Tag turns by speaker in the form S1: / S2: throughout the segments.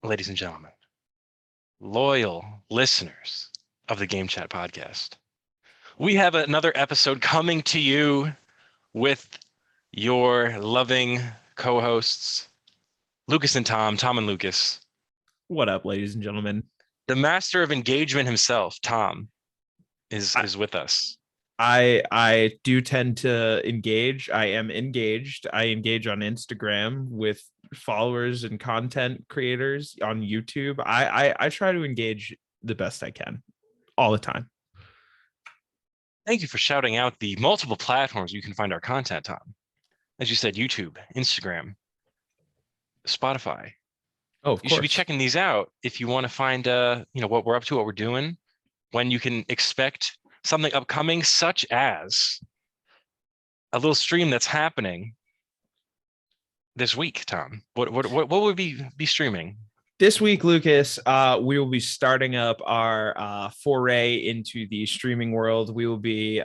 S1: ladies and gentlemen, loyal listeners of the Game Chat podcast. We have another episode coming to you with your loving co-hosts, Lucas and Tom and Lucas.
S2: What up, ladies and gentlemen?
S1: The master of engagement himself, Tom, is with us.
S2: I do tend to engage. I am engaged. I engage on Instagram with followers and content creators on YouTube. I try to engage the best I can all the time.
S1: Thank you for shouting out the multiple platforms you can find our content on. As you said, YouTube, Instagram, Spotify.
S2: Oh, of
S1: You
S2: course.
S1: should be checking these out if you want to find what we're up to, what we're doing, when you can expect something upcoming, such as a little stream that's happening this week. Tom, what would we be streaming
S2: this week, Lucas? We will be starting up our foray into the streaming world. We will be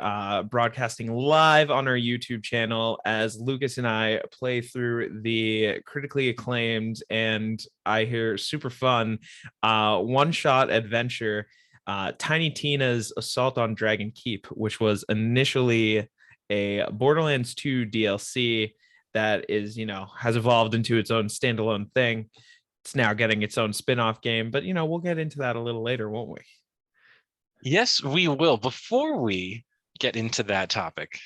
S2: broadcasting live on our YouTube channel as Lucas and I play through the critically acclaimed and I hear super fun one-shot adventure, Tiny Tina's Assault on Dragon Keep, which was initially a Borderlands 2 DLC that is, has evolved into its own standalone thing. It's now getting its own spin-off game, but we'll get into that a little later, won't we?
S1: Yes, we will. Before we get into that topic,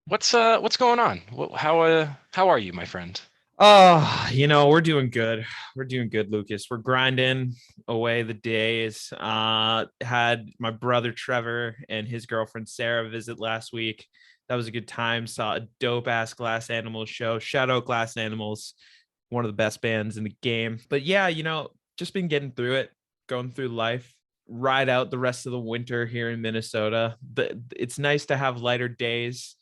S1: what's going on? How are you, my friend?
S2: Oh, we're doing good. We're doing good, Lucas. We're grinding away the days. Had my brother Trevor and his girlfriend Sarah visit last week. That was a good time. Saw a dope ass Glass Animals show. Shout out Glass Animals, one of the best bands in the game. But yeah, just been getting through it, going through life. Ride out the rest of the winter here in Minnesota. But it's nice to have lighter days.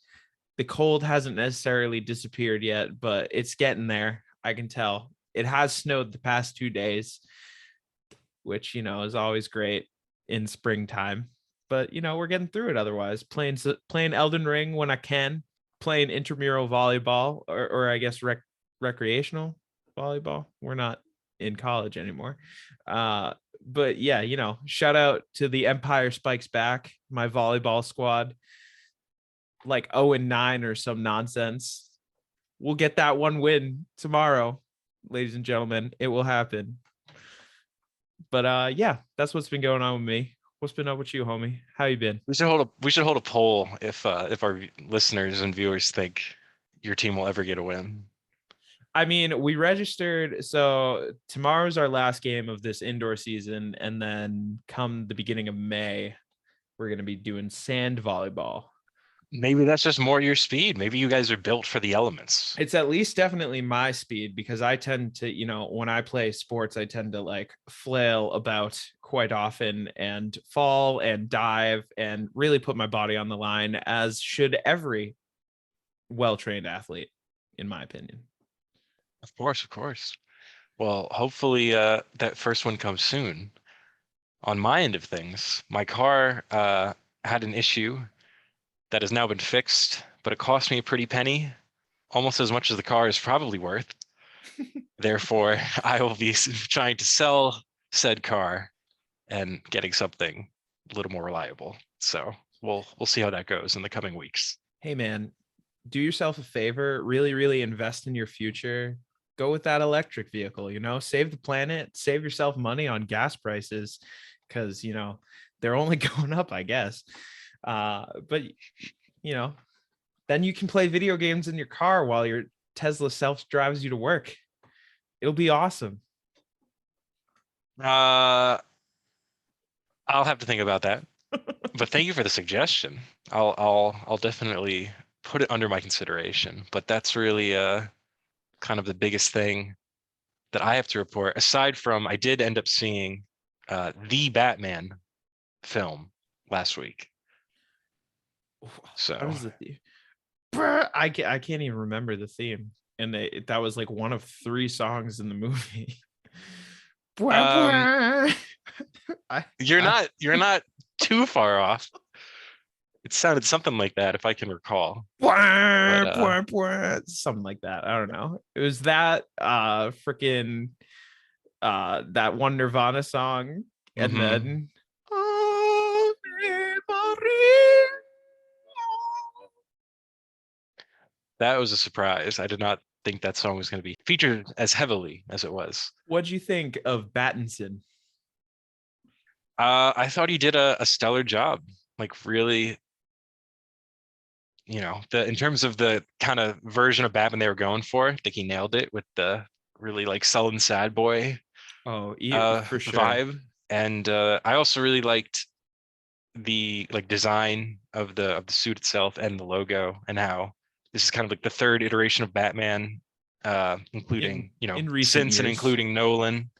S2: The cold hasn't necessarily disappeared yet, but it's getting there. I can tell. It has snowed the past 2 days, which, is always great in springtime. But, we're getting through it otherwise. Playing Elden Ring when I can, playing intramural volleyball or I guess recreational volleyball. We're not in college anymore. But yeah, shout out to the Empire Spikes Back, my volleyball squad. Like 0-9 or some nonsense. We'll get that one win tomorrow, ladies and gentlemen. It will happen. But yeah, that's what's been going on with me. What's been up with you, homie? How you been?
S1: We should hold a poll if our listeners and viewers think your team will ever get a win.
S2: I mean, we registered. So tomorrow's our last game of this indoor season. And then come the beginning of May, we're going to be doing sand volleyball.
S1: Maybe that's just more your speed. Maybe you guys are built for the elements.
S2: It's at least definitely my speed because I tend to, when I play sports, I tend to like flail about quite often and fall and dive and really put my body on the line, as should every well-trained athlete, in my opinion.
S1: Of course. Well, hopefully that first one comes soon. On my end of things, my car had an issue that has now been fixed, but it cost me a pretty penny, almost as much as the car is probably worth. Therefore, I will be trying to sell said car and getting something a little more reliable. So we'll see how that goes in the coming weeks.
S2: Hey man, do yourself a favor, really invest in your future. Go with that electric vehicle, save the planet, save yourself money on gas prices, because they're only going up, I guess. But then you can play video games in your car while your Tesla self drives you to work. It'll be awesome.
S1: I'll have to think about that. But thank you for the suggestion. I'll definitely put it under my consideration. But that's really kind of the biggest thing that I have to report. Aside from, I did end up seeing the Batman film last week. So
S2: I can't even remember the theme, and that was like one of 3 songs in the movie.
S1: You're not too far off. It sounded something like that, if I can recall.
S2: Something like that. I don't know. It was that freaking that one Nirvana song, and
S1: Mm-hmm.
S2: then Ave Maria.
S1: That was a surprise. I did not think that song was going to be featured as heavily as it was.
S2: What'd you think of Battinson?
S1: I thought he did a stellar job. Like really, the in terms of the kind of version of Batman they were going for, I think he nailed it with the really like sullen sad boy
S2: Oh, for sure.
S1: vibe. And I also really liked the like design of the suit itself and the logo, and how this is kind of like the third iteration of Batman,
S2: In
S1: including
S2: recent
S1: since and
S2: years.
S1: including Nolan.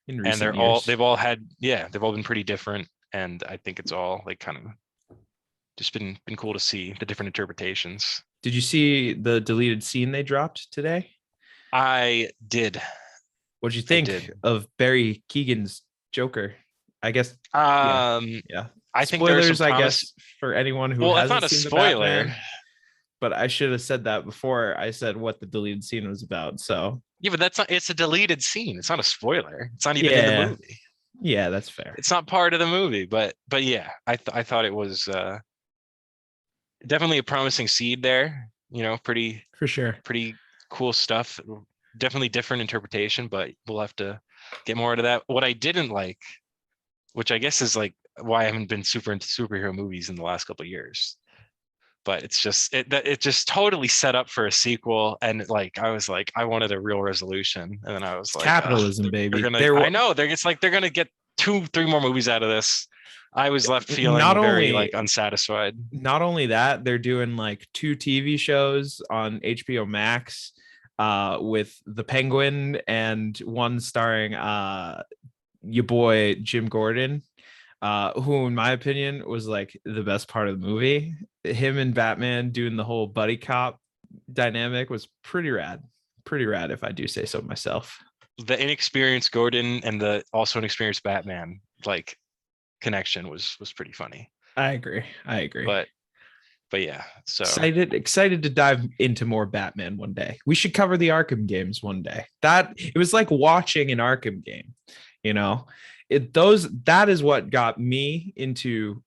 S2: In
S1: And
S2: recent years.
S1: they've all been pretty different, and I think it's all like kind of just been cool to see the different interpretations.
S2: Did you see the deleted scene they dropped today?
S1: I did.
S2: What'd you
S1: I
S2: think
S1: did.
S2: of Barry Keegan's Joker? I guess, yeah,
S1: Um,
S2: yeah.
S1: I think there are some
S2: Spoilers, I
S1: promise.
S2: guess, for anyone who
S1: Well, it's not
S2: hasn't
S1: a
S2: seen the
S1: spoiler.
S2: Batman. But I should have said that before I said what the deleted scene was about. So
S1: Yeah, but that's not. It's a deleted scene. It's not a spoiler. It's not even in the
S2: yeah,
S1: movie.
S2: yeah, that's fair.
S1: It's not part of the movie. But yeah, I thought it was definitely a promising seed there. Pretty
S2: For sure.
S1: pretty cool stuff. Definitely different interpretation, but we'll have to get more into that. What I didn't like, which I guess is like why I haven't been super into superhero movies in the last couple of years, but it's just it just totally set up for a sequel, and like I was like I wanted a real resolution, and then I was
S2: It's
S1: like,
S2: capitalism,
S1: they're
S2: baby.
S1: gonna. I know it's like they're gonna get 2-3 more movies out of this. I was left
S2: Not
S1: feeling very like
S2: only
S1: unsatisfied.
S2: that, they're doing like 2 TV shows on HBO Max with the Penguin, and one starring your boy Jim Gordon, who in my opinion was like the best part of the movie. Him and Batman doing the whole buddy cop dynamic was pretty rad. Pretty rad, if I do say so myself.
S1: The inexperienced Gordon and the also inexperienced Batman like connection was pretty funny.
S2: I agree. I agree.
S1: But but yeah, so
S2: Excited to dive into more Batman one day. We should cover the Arkham games one day. That it was like watching an Arkham game, you know. That is what got me into,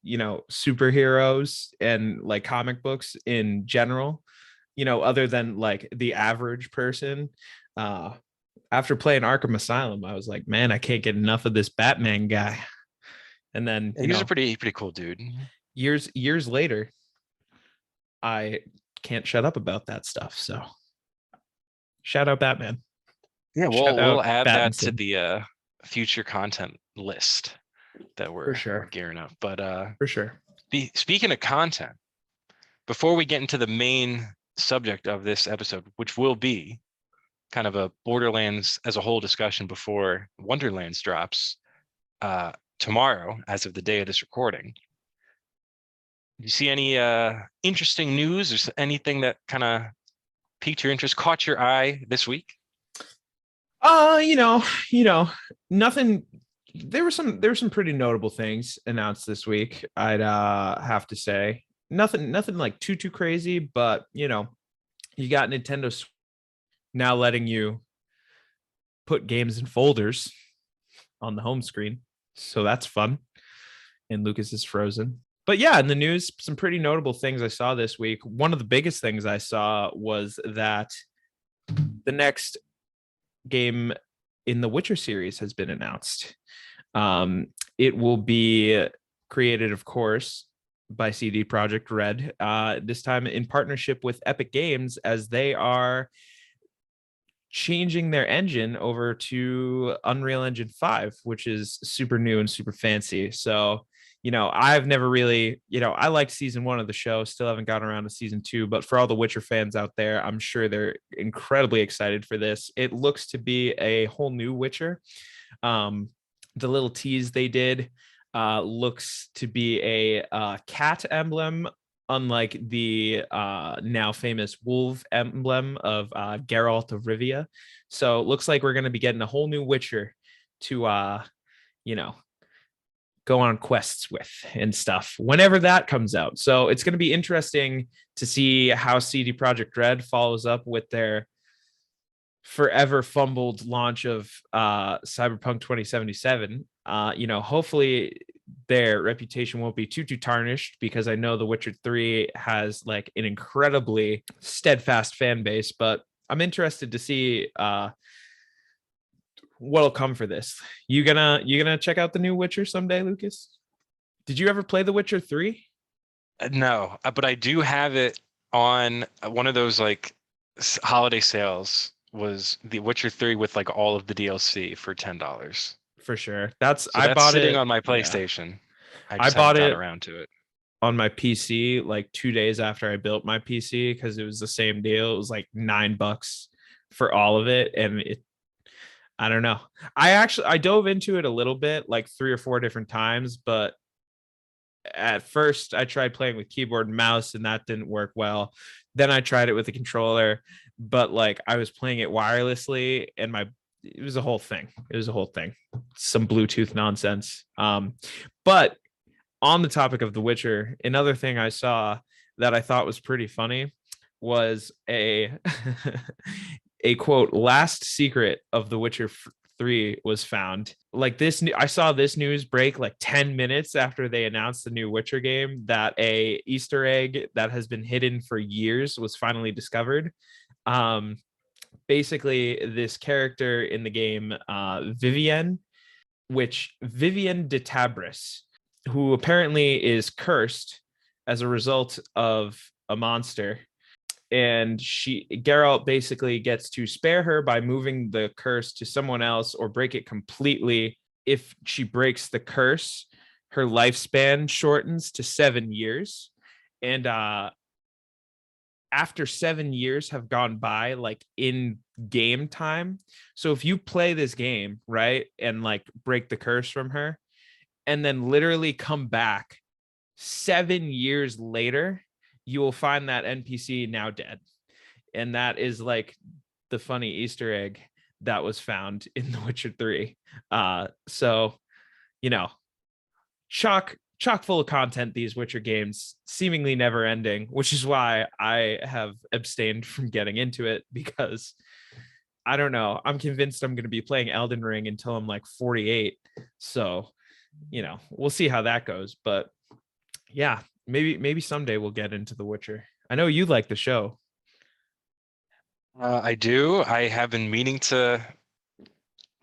S2: superheroes and like comic books in general, other than like the average person. Uh After playing Arkham Asylum, I was like, man, I can't get enough of this Batman guy. And then,
S1: he was a pretty cool dude.
S2: years later, I can't shut up about that stuff. So shout out Batman.
S1: Yeah,
S2: Shout
S1: we'll
S2: out
S1: add that to
S2: Battinson.
S1: the future content list that
S2: For
S1: we're
S2: sure.
S1: gearing up. But
S2: For sure.
S1: speaking of content, before we get into the main subject of this episode, which will be kind of a Borderlands as a whole discussion before Wonderlands drops tomorrow, as of the day of this recording. Do you see any interesting news or anything that kind of piqued your interest, caught your eye this week?
S2: Uh, you know, you know, nothing. There were some pretty notable things announced this week. I'd have to say. Nothing like too crazy, but you got Nintendo now letting you put games in folders on the home screen. So that's fun. And Lucas is frozen. But yeah, in the news, some pretty notable things I saw this week. One of the biggest things I saw was that the next game in the Witcher series has been announced. It will be created, of course, by CD Projekt Red, this time in partnership with Epic Games, as they are changing their engine over to Unreal Engine 5, which is super new and super fancy. So, I've never really, I liked season 1 of the show, still haven't gotten around to season 2, but for all the Witcher fans out there, I'm sure they're incredibly excited for this. It looks to be a whole new Witcher. The little tease they did looks to be a cat emblem, unlike the now famous wolf emblem of Geralt of Rivia. So it looks like we're going to be getting a whole new Witcher to, go on quests with and stuff whenever that comes out. So it's going to be interesting to see how CD Projekt Red follows up with their forever fumbled launch of Cyberpunk 2077. Hopefully their reputation won't be too tarnished, because I know The Witcher 3 has like an incredibly steadfast fan base, but I'm interested to see what'll come for this. You gonna check out the new Witcher someday, Lucas? Did you ever play The Witcher 3?
S1: No, but I do have it on one of those like holiday sales. Was The Witcher 3 with like all of the DLC for $10.
S2: For sure.
S1: So
S2: I
S1: that's
S2: bought
S1: sitting
S2: it.
S1: on my
S2: Yeah.
S1: PlayStation. I
S2: I
S1: just haven't
S2: bought
S1: got
S2: it
S1: around to it.
S2: on my PC like 2 days after I built my PC, because it was the same deal. It was like $9 for all of it. And I don't know. I dove into it a little bit, like 3 or 4 different times, but at first I tried playing with keyboard and mouse and that didn't work well. Then I tried it with a controller, but like I was playing it wirelessly and it was a whole thing. It was a whole thing. Some Bluetooth nonsense. But on the topic of The Witcher, another thing I saw that I thought was pretty funny was a a quote last secret of The Witcher 3 was found. Like this I saw this news break like 10 minutes after they announced the new Witcher game, that a Easter egg that has been hidden for years was finally discovered. Um Basically this character in the game, Vivienne de Tabris, who apparently is cursed as a result of a monster. And Geralt basically gets to spare her by moving the curse to someone else or break it completely. If she breaks the curse, her lifespan shortens to 7 years. And after 7 years have gone by, like in game time. So if you play this game, right, and like break the curse from her, and then literally come back 7 years later, you will find that NPC now dead. And that is like the funny Easter egg that was found in The Witcher 3. So, you know, chock full of content, these Witcher games, seemingly never ending, which is why I have abstained from getting into it, because I don't know. I'm convinced I'm going to be playing Elden Ring until I'm like 48. So, we'll see how that goes. But yeah, maybe someday we'll get into The Witcher. I know you like the show.
S1: I do. I have been meaning to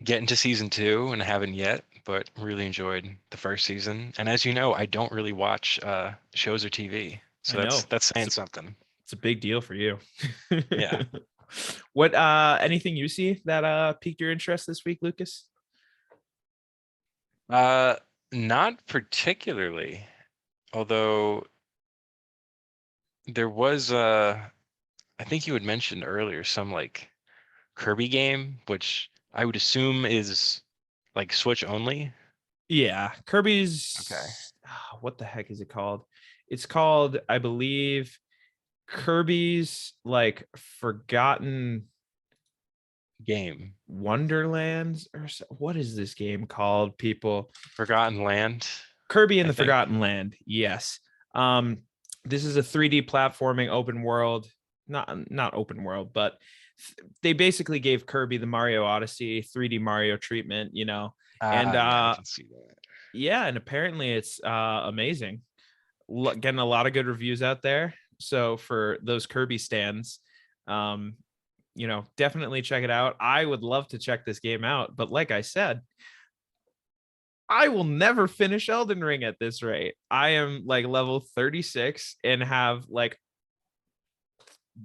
S1: get into season 2 and haven't yet, but really enjoyed the first season. And as you know, I don't really watch shows or TV,
S2: I
S1: so
S2: know
S1: that's saying something.
S2: it's a big deal for you.
S1: Yeah.
S2: What anything you see that piqued your interest this week, Lucas?
S1: Uh, Not particularly, although there was I think you had mentioned earlier some like Kirby game, which I would assume is like Switch only.
S2: Yeah,
S1: Okay.
S2: Kirby's what the heck is it called? It's called, I believe, Kirby's like Forgotten
S1: Game.
S2: Wonderlands, or what is this game called, people?
S1: Forgotten Land,
S2: Kirby in
S1: I
S2: the
S1: think.
S2: Forgotten Land. Yes. Um, this is a 3D platforming open world, not open world, but they basically gave Kirby the Mario Odyssey 3D Mario treatment, and
S1: Yeah, I can see that.
S2: yeah, and apparently it's amazing. Getting a lot of good reviews out there. So for those Kirby stands, um, definitely check it out. I would love to check this game out, but like I said, I will never finish Elden Ring at this rate. I am like level 36 and have like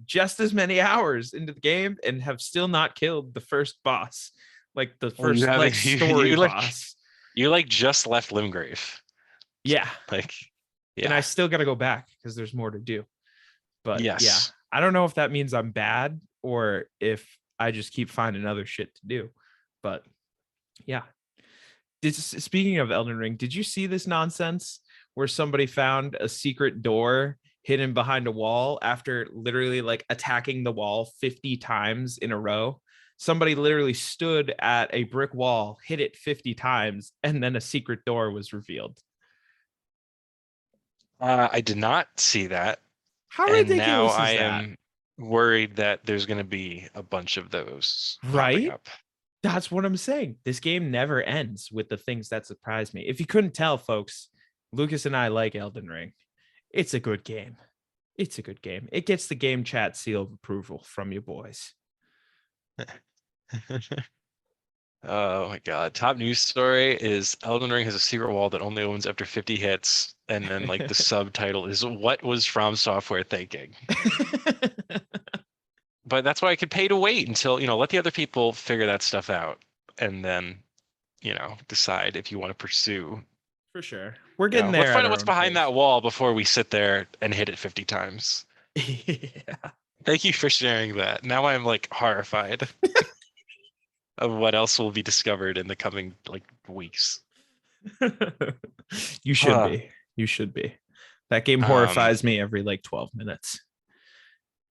S2: just as many hours into the game and have still not killed the first boss, like the
S1: Well, you
S2: first like
S1: haven't
S2: story
S1: like
S2: boss.
S1: just left Limgrave.
S2: Yeah.
S1: Like,
S2: And I
S1: yeah.
S2: still got to go back because there's more to do. But yeah,
S1: Yes.
S2: I don't know if that means I'm bad or if I just keep finding other shit to do. But yeah. Speaking of Elden Ring, did you see this nonsense where somebody found a secret door hidden behind a wall after literally like attacking the wall 50 times in a row? Somebody literally stood at a brick wall, hit it 50 times, and then a secret door was revealed.
S1: I did not see that.
S2: How
S1: And now
S2: ridiculous
S1: I
S2: is that?
S1: am worried that there's going to be a bunch of those popping
S2: Right?
S1: up.
S2: That's what I'm saying. This game never ends with the things that surprise me. If you couldn't tell, folks, Lucas and I like Elden Ring. It's a good game. It's a good game. It gets the game chat seal of approval from you boys.
S1: Oh my God. Top news story is Elden Ring has a secret wall that only opens after 50 hits. And then like the subtitle is what was From Software thinking? But that's why I could pay to wait until, let the other people figure that stuff out and then, decide if you want to pursue.
S2: For sure. We're getting
S1: Let's
S2: there
S1: find
S2: at
S1: out
S2: our
S1: what's
S2: own
S1: behind
S2: pace.
S1: that wall before we sit there and hit it 50 times.
S2: Yeah.
S1: Thank you for sharing that. Now I'm like horrified of what else will be discovered in the coming like weeks.
S2: You should
S1: Huh.
S2: be. You should be. That game
S1: Um,
S2: horrifies me every like 12 minutes.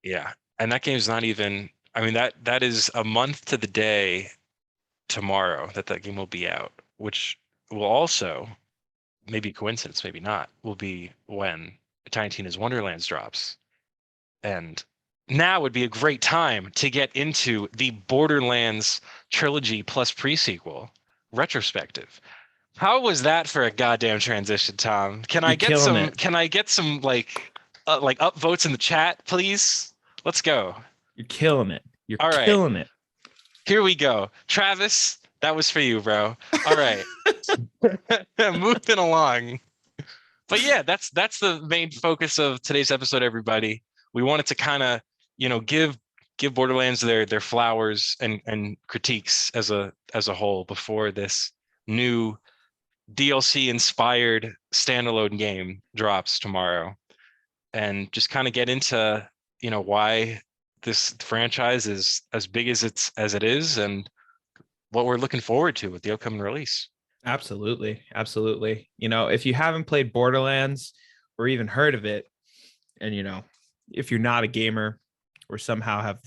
S1: yeah. And that game's not even, I mean, that is a month to the day tomorrow that game will be out, which will also, maybe coincidence, maybe not, will be when Tiny Tina's Wonderlands drops. And now would be a great time to get into the Borderlands trilogy plus prequel retrospective. How was that for a goddamn transition, Tom? Can
S2: You're
S1: I get
S2: killing
S1: some
S2: it.
S1: can I get some like upvotes in the chat, please? Let's go.
S2: You're killing it. You're
S1: All right.
S2: killing it.
S1: Here we go. Travis, that was for you, bro. All right. Moving along. But yeah, that's the main focus of today's episode, everybody. We wanted to kind of, give Borderlands their flowers and critiques as a whole before this new DLC inspired standalone game drops tomorrow, and just kind of get into, why this franchise is as big as it is, and what we're looking forward to with the upcoming release.
S2: Absolutely. Absolutely. If you haven't played Borderlands or even heard of it, and if you're not a gamer or somehow have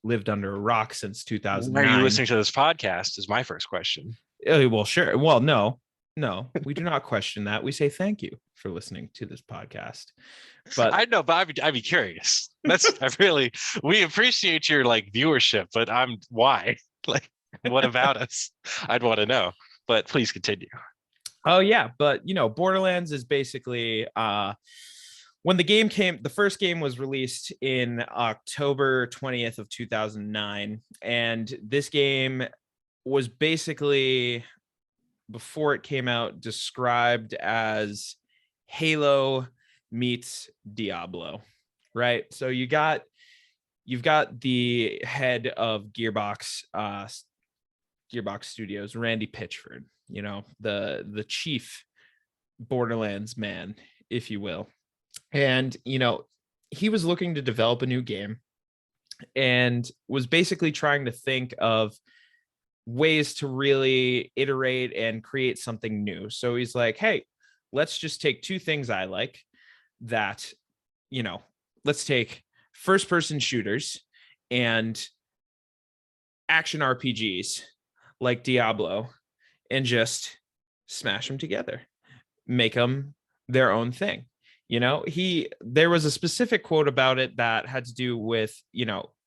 S2: lived under a rock since
S1: Why are you
S2: 2009.
S1: listening to this podcast is my first question.
S2: Well, sure. Well, no, we do not question that. We say thank you for listening to this podcast. But
S1: I know, but I'd be curious. We appreciate your like viewership, but why? Like, what about us? I'd want to know, but please continue.
S2: oh yeah, but Borderlands is basically when the first game was released in October 20th of 2009, and this game was basically, before it came out, described as Halo meets Diablo, right? So you've got the head of Gearbox Studios, Randy Pitchford, the chief Borderlands man, if you will. And he was looking to develop a new game and was basically trying to think of ways to really iterate and create something new. So he's like, hey, let's just take two things I like that, let's take first person shooters and action RPGs like Diablo and just smash them together, make them their own thing. There was a specific quote about it that had to do with,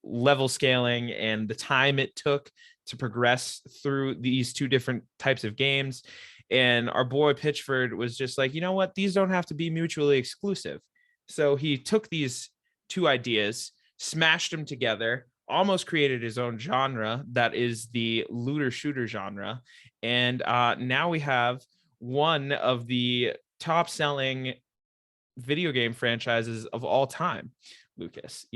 S2: level scaling and the time it took to progress through these two different types of games. And our boy Pitchford was just like, you know what? These don't have to be mutually exclusive. So he took these two ideas, smashed them together, almost created his own genre that is the looter shooter genre. And now we have one of the top selling video game franchises of all time, Lucas.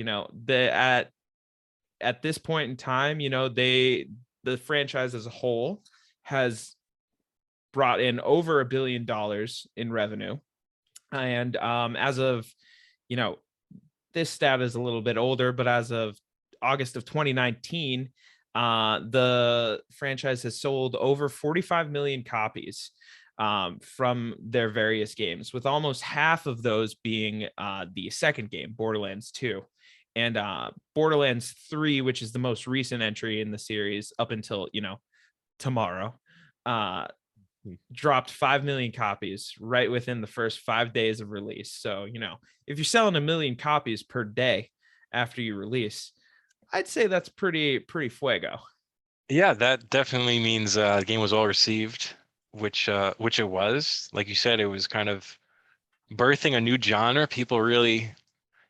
S2: At this point in time, the franchise as a whole has brought in over $1 billion in revenue. And as of, you know, this stat is a little bit older, but as of August of 2019, the franchise has sold over 45 million copies from their various games, with almost half of those being the second game, Borderlands 2. And Borderlands 3, which is the most recent entry in the series up until, tomorrow, dropped 5 million copies right within the first 5 days of release. So, if you're selling 1 million copies per day, after you release. I'd say that's pretty fuego.
S1: Yeah, that definitely means the game was well received, which it was. Like you said, it was kind of birthing a new genre. People really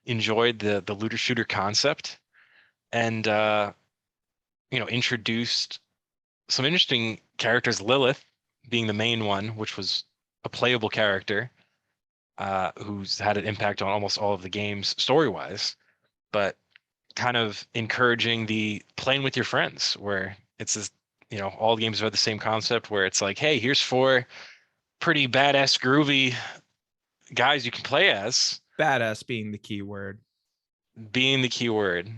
S1: enjoyed the looter shooter concept, and introduced some interesting characters. Lilith being the main one, which was a playable character, who's had an impact on almost all of the games story-wise, but kind of encouraging the playing with your friends, where it's this, all games have the same concept where it's like, hey, here's four pretty badass groovy guys you can play as,
S2: Badass being the key word.
S1: being the key word,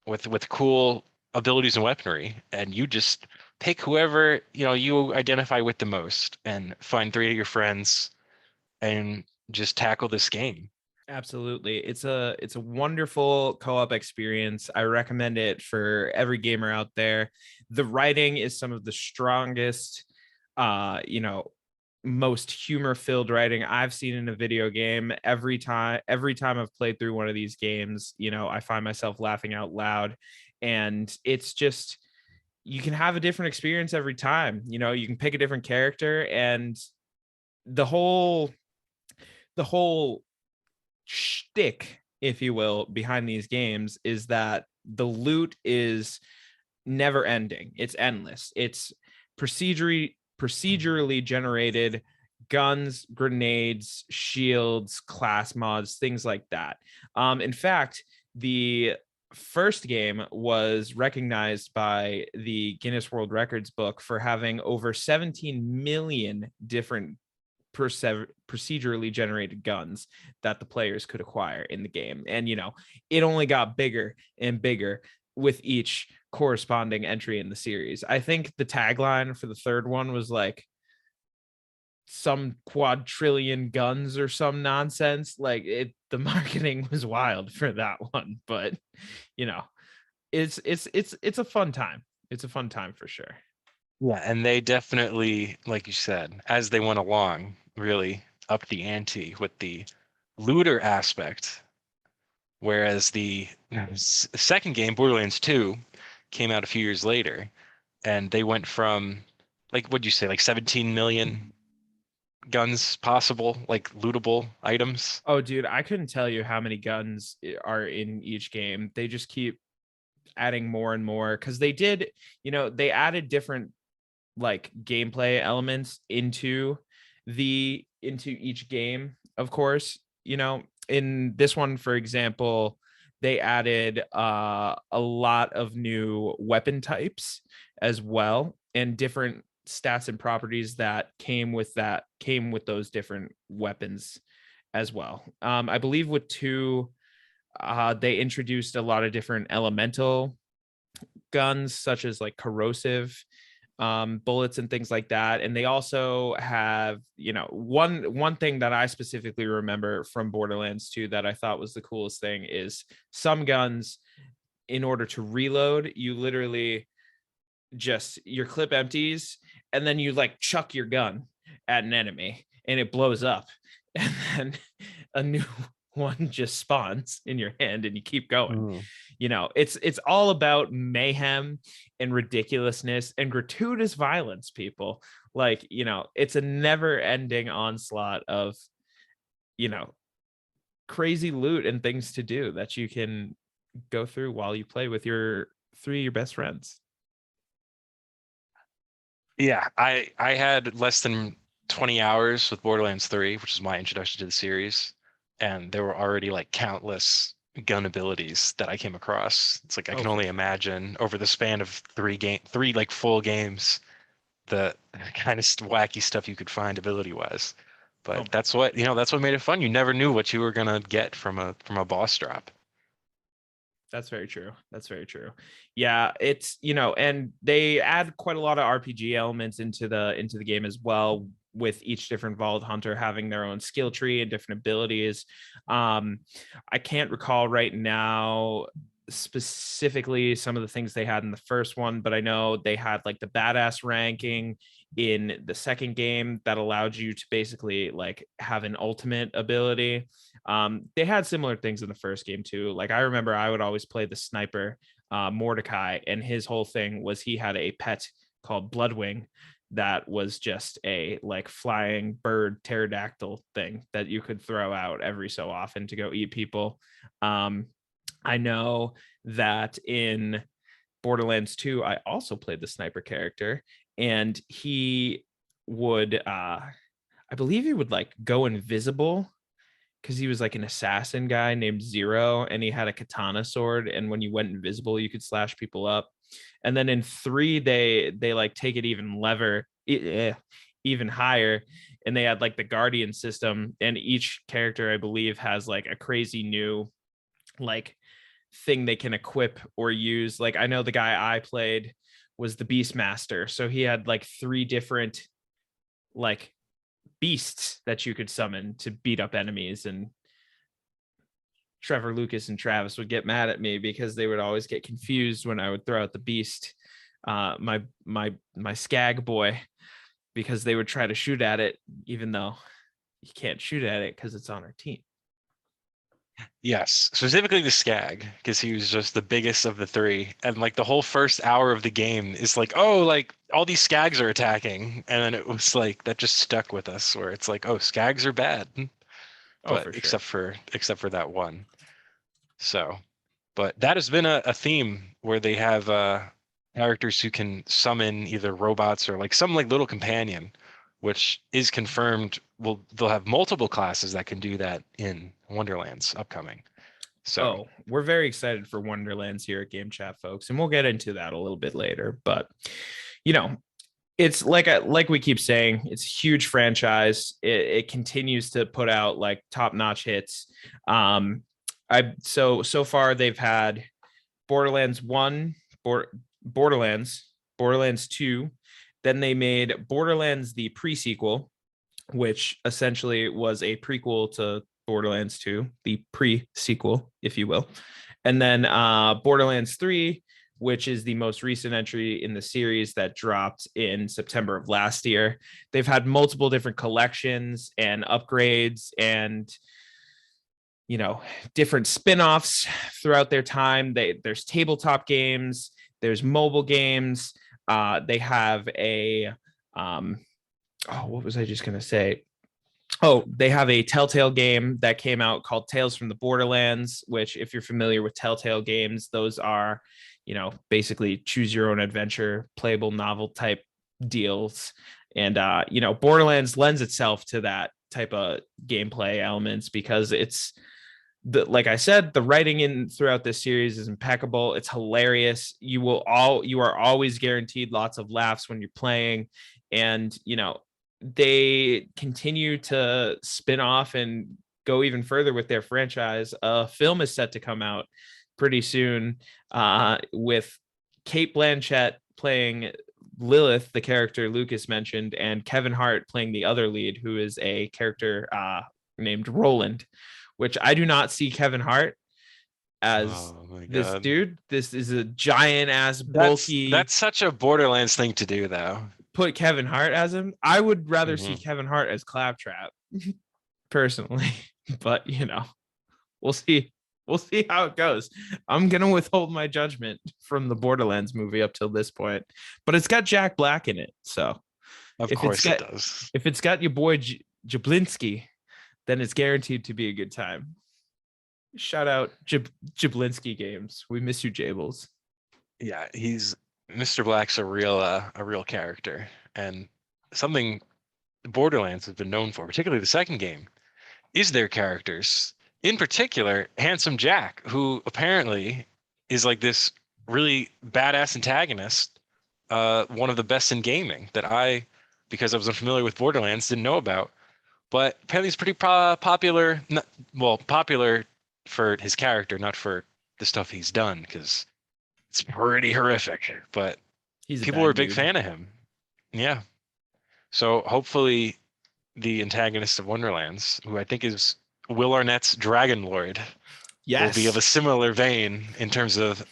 S1: with cool abilities and weaponry, and you just pick whoever you identify with the most and find three of your friends and just tackle this game.
S2: Absolutely. It's a wonderful co-op experience. I recommend it for every gamer out there. The writing is some of the strongest, most humor-filled writing I've seen in a video game. Every time I've played through one of these games, I find myself laughing out loud. And it's just, you can have a different experience every time. You can pick a different character, and the whole shtick, if you will, behind these games is that the loot is never ending. It's endless. It's procedurally generated guns, grenades, shields, class mods, things like that. In fact, the first game was recognized by the Guinness World Records book for having over 17 million different procedurally generated guns that the players could acquire in the game. And it only got bigger and bigger with each corresponding entry in the series. I think the tagline for the third one was like some quadrillion guns or some nonsense. Like, the marketing was wild for that one. But you know it's a fun time. It's a fun time for sure.
S1: Yeah, and they definitely, like you said, as they went along, really upped the ante with the looter aspect. Whereas the second game, Borderlands 2, came out a few years later, and they went from, like, what'd you say, like 17 million guns possible, like lootable items.
S2: Oh, dude, I couldn't tell you how many guns are in each game. They just keep adding more and more because they added different like gameplay elements into each game. Of course, in this one, for example, they added a lot of new weapon types as well, and different stats and properties that came with those different weapons as well. I believe with two, they introduced a lot of different elemental guns, such as like corrosive bullets and things like that. And they also have, one thing that I specifically remember from Borderlands 2 that I thought was the coolest thing is some guns, in order to reload, you literally just your clip empties and then you like chuck your gun at an enemy and it blows up. And then a new one just spawns in your hand and you keep going.
S1: Mm.
S2: It's all about mayhem and ridiculousness and gratuitous violence, people. Like, it's a never ending onslaught of, you know, crazy loot and things to do that you can go through while you play with your three of your best friends.
S1: Yeah, I had less than 20 hours with Borderlands 3, which is my introduction to the series, and there were already like countless gun abilities that I came across. It's like I
S2: Oh,
S1: can
S2: for
S1: only
S2: sure.
S1: imagine over the span of three like full games, the kind of wacky stuff you could find ability wise.
S2: Oh
S1: But
S2: my God.
S1: that's what made it fun. You never knew what you were gonna get from a boss drop.
S2: That's very true. That's very true. Yeah, it's and they add quite a lot of RPG elements into the game as well, with each different Vault Hunter having their own skill tree and different abilities. Um, I can't recall right now specifically some of the things they had in the first one, but I know they had like the badass ranking in the second game that allowed you to basically like have an ultimate ability. They had similar things in the first game too. Like I remember I would always play the sniper, Mordecai, and his whole thing was he had a pet called Bloodwing that was just a like flying bird pterodactyl thing that you could throw out every so often to go eat people. I know that in Borderlands 2, I also played the sniper character, and he would I believe he would like go invisible because he was like an assassin guy named Zero, and he had a katana sword, and when you went invisible you could slash people up. And then in 3 they like take it even higher, and they had like the guardian system, and each character I believe has like a crazy new like thing they can equip or use. Like I know the guy I played was the Beastmaster, so he had like 3 different like beasts that you could summon to beat up enemies. And Trevor, Lucas, and Travis would get mad at me because they would always get confused when I would throw out the beast, my skag boy, because they would try to shoot at it, even though you can't shoot at it because it's on our team.
S1: Yes, specifically the Skag, because he was just the biggest of the 3. And like the whole first hour of the game is like, oh, like all these Skags are attacking. And then it was like that just stuck with us where it's like, oh, Skags are bad.
S2: Oh,
S1: But
S2: for sure.
S1: except for that one. So, but that has been a theme where they have characters who can summon either robots or like some like little companion, which is confirmed. Well, they'll have multiple classes that can do that in Wonderlands upcoming. So,
S2: Oh, we're very excited for Wonderlands here at Game Chat, folks, and we'll get into that a little bit later. But you know, it's like we keep saying, it's a huge franchise. It continues to put out like top-notch hits. So far they've had Borderlands 1, Borderlands 2, then they made Borderlands the pre-sequel, which essentially was a prequel to Borderlands 2, the pre-sequel, if you will. And then Borderlands 3, which is the most recent entry in the series that dropped in September of last year. They've had multiple different collections and upgrades and different spin-offs throughout their time. There's tabletop games, there's mobile games. They have a what was I just gonna say? Oh, they have a Telltale game that came out called Tales from the Borderlands, which, if you're familiar with Telltale games, those are, basically choose your own adventure, playable novel type deals. And, Borderlands lends itself to that type of gameplay elements because it's, like I said, the writing in throughout this series is impeccable. It's hilarious. You are always guaranteed lots of laughs when you're playing. And, they continue to spin off and go even further with their franchise. A film is set to come out pretty soon with Kate Blanchett playing Lilith, the character Lucas mentioned, and Kevin Hart playing the other lead, who is a character named Roland, which I do not see Kevin Hart as
S1: oh my
S2: this
S1: God.
S2: dude. This is a giant ass, bulky.
S1: That's such a Borderlands thing to do, though.
S2: Put Kevin Hart as him. I would rather see
S1: Mhm.
S2: Kevin Hart as Claptrap, personally. But we'll see. We'll see how it goes. I'm gonna withhold my judgment from the Borderlands movie up till this point, but it's got Jack Black in it. So
S1: Of
S2: if it's
S1: course it
S2: got
S1: does.
S2: if it's got your boy Jablinski, then it's guaranteed to be a good time. Shout out Jablinski Games. We miss you, Jables.
S1: Yeah, he's Mr. Black's a real character, and something Borderlands has been known for, particularly the second game, is their characters. In particular, Handsome Jack, who apparently is like this really badass antagonist, one of the best in gaming that because I was unfamiliar with Borderlands, didn't know about. But apparently he's pretty popular. Popular for his character, not for the stuff he's done, because it's pretty horrific. But
S2: He's a
S1: people were a
S2: bad
S1: big
S2: dude.
S1: fan of him. Yeah. So hopefully the antagonist of Wonderlands, who I think is Will Arnett's Dragon Lord, will be of a
S2: Yes.
S1: similar vein in terms of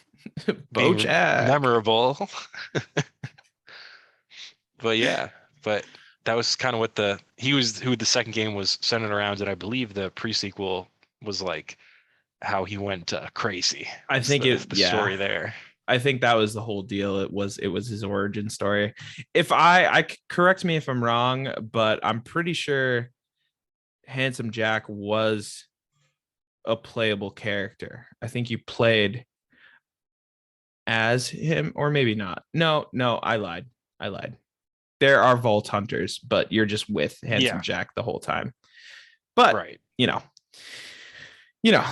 S1: being
S2: Bojack.
S1: memorable. But yeah, that was kind of what who the second game was centered around, and I believe the pre-sequel was like how he went crazy.
S2: I
S1: Was
S2: think
S1: the
S2: yeah,
S1: story there?
S2: I think that was the whole deal. It was his origin story. If correct me if I'm wrong, but I'm pretty sure Handsome Jack was a playable character. I think you played as him, or maybe not. No, no, I lied. I lied. There are Vault Hunters, but you're just with Handsome
S1: Yeah,
S2: Jack the whole time. But
S1: right.
S2: you know,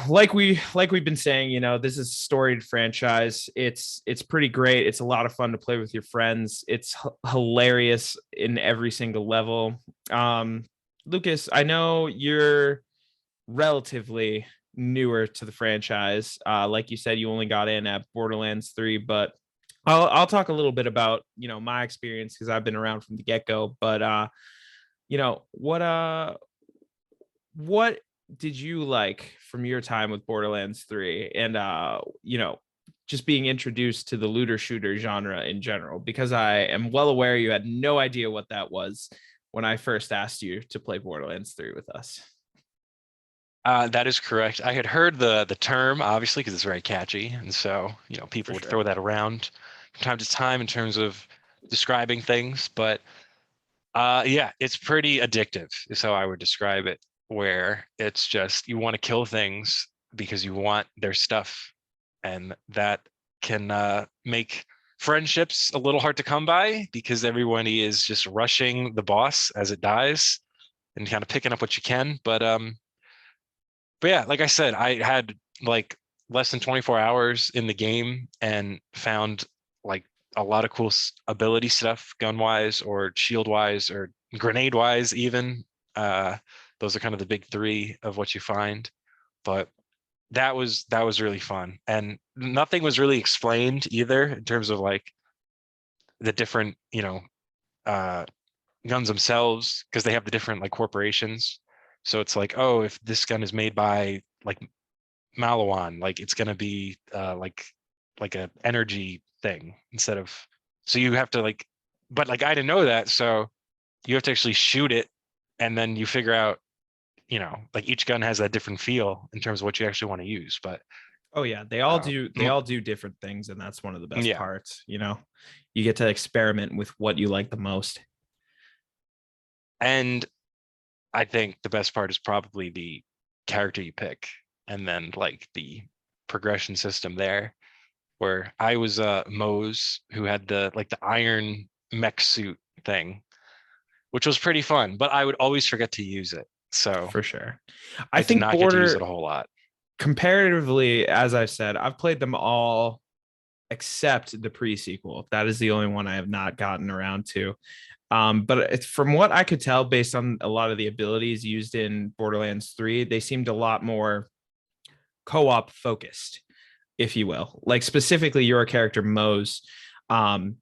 S2: like we've been saying, this is a storied franchise. It's pretty great. It's a lot of fun to play with your friends. It's hilarious in every single level. Um, Lucas, I know you're relatively newer to the franchise. Like you said, you only got in at Borderlands 3, but I'll talk a little bit about my experience because I've been around from the get go. But you know what did you like from your time with Borderlands 3 and just being introduced to the looter shooter genre in general? Because I am well aware you had no idea what that was when I first asked you to play Borderlands 3 with us.
S1: That is correct. I had heard the term obviously because it's very catchy, and so
S2: For
S1: people would
S2: sure.
S1: throw that around from time to time in terms of describing things. But yeah, it's pretty addictive, is how I would describe it. Where it's just you want to kill things because you want their stuff, and that can make friendships a little hard to come by because everybody is just rushing the boss as it dies and kind of picking up what you can. But yeah, like I said, I had like less than 24 hours in the game and found like a lot of cool ability stuff, gun wise or shield wise or grenade wise, even. Uh, those are kind of the big three of what you find. But that was really fun, and nothing was really explained either in terms of like the different uh, guns themselves because they have the different like corporations. So it's like, oh, if this gun is made by like Malawan, like it's gonna be like a energy thing instead of, so you have to like, but like I didn't know that, so you have to actually shoot it and then you figure out, like each gun has a different feel in terms of what you actually want to use. But
S2: Oh yeah,
S1: uh,
S2: they all do different things, and that's one of the best
S1: yeah,
S2: parts. You get to experiment with what you like the most.
S1: and I think the best part is probably the character you pick and then like the progression system there, where I was Mose, who had the like the iron mech suit thing, which was pretty fun, but I would always forget to use it. So
S2: For sure. I
S1: I did
S2: think
S1: not get to use it
S2: Border
S1: a whole lot.
S2: comparatively, as I've said, I've played them all except the pre-sequel. That is the only one I have not gotten around to. But it's from what I could tell, based on a lot of the abilities used in Borderlands 3, they seemed a lot more co-op focused, if you will. Like specifically your character Mose, um,